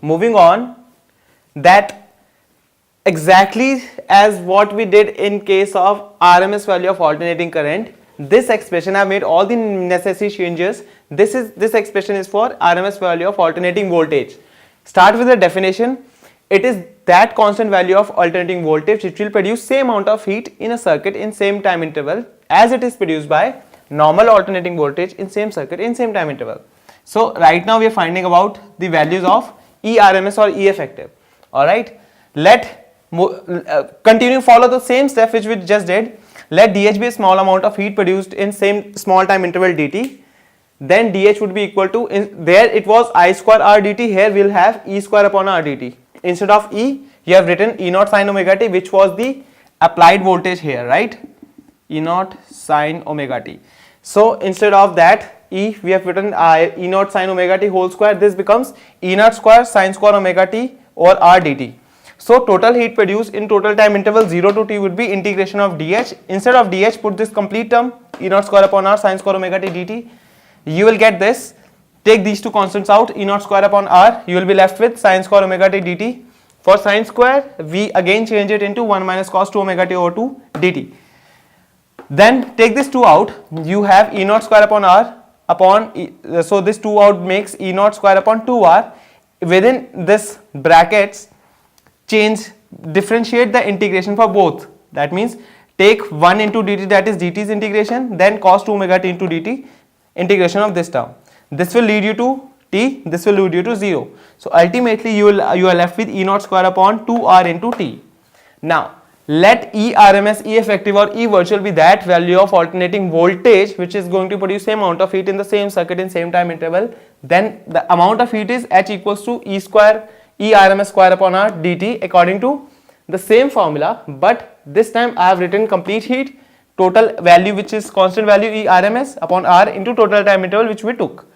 moving on, that exactly as what we did in case of RMS value of alternating current, this expression I have made all the necessary changes. This expression is for RMS value of alternating voltage. Start with the definition. It is that constant value of alternating voltage which will produce same amount of heat in a circuit in same time interval as it is produced by normal alternating voltage in same circuit in same time interval. So right now we are finding about the values of ERMS or E effective. Alright, let continue follow the same step which we just did. Let dH be a small amount of heat produced in same small time interval dt. Then dH would be equal to, there it was I square R dt, here we will have E square upon R dt. Instead of E, you have written E naught sin omega t, which was the applied voltage here, right? E naught sin omega t. So instead of that E, we have written E naught sin omega t whole square. This becomes E naught square sin square omega t over R dt. So total heat produced in total time interval 0 to t would be integration of dH. Instead of dH, put this complete term E naught square upon R sin square omega t dt. You will get this. Take these two constants out, E naught square upon R, you will be left with sin square omega t dt. For sin square, we again change it into 1 minus cos 2 omega t over 2 dt. Then take this 2 out, you have E naught square upon R upon, so this 2 out makes E naught square upon 2R. Within this brackets, differentiate the integration for both. That means take 1 into dt, that is dt's integration, then cos 2 omega t into dt, integration of this term. This will lead you to t, this will lead you to 0. So ultimately you are left with E naught square upon 2R into t. Now let E RMS, E effective or E virtual be that value of alternating voltage which is going to produce same amount of heat in the same circuit in same time interval. Then the amount of heat is H equals to E square E RMS square upon R dt according to the same formula, but this time I have written complete heat, total value which is constant value E RMS upon R into total time interval which we took.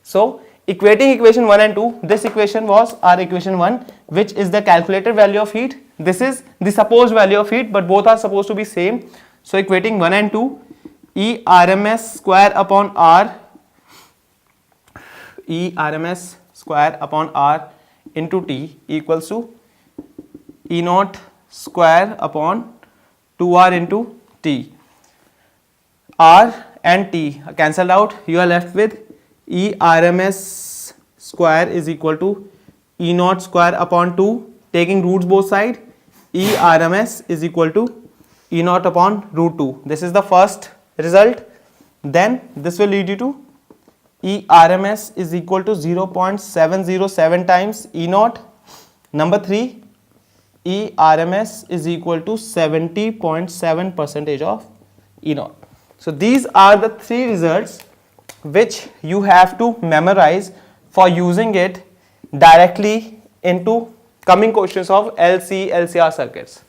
So equating equation 1 and 2, this equation was our equation 1 which is the calculated value of heat. This is the supposed value of heat, but both are supposed to be same. So equating 1 and 2, E RMS square upon R, E RMS square upon R into T equals to E naught square upon 2R into T. R and T cancelled out, you are left with E RMS square is equal to E naught square upon 2, taking roots both side, E RMS is equal to E naught upon root 2. This is the first result. Then this will lead you to E RMS is equal to 0.707 times E naught. Number 3, E RMS is equal to 70.7% of E naught. So these are the 3 results which you have to memorize for using it directly into coming questions of LC, LCR circuits.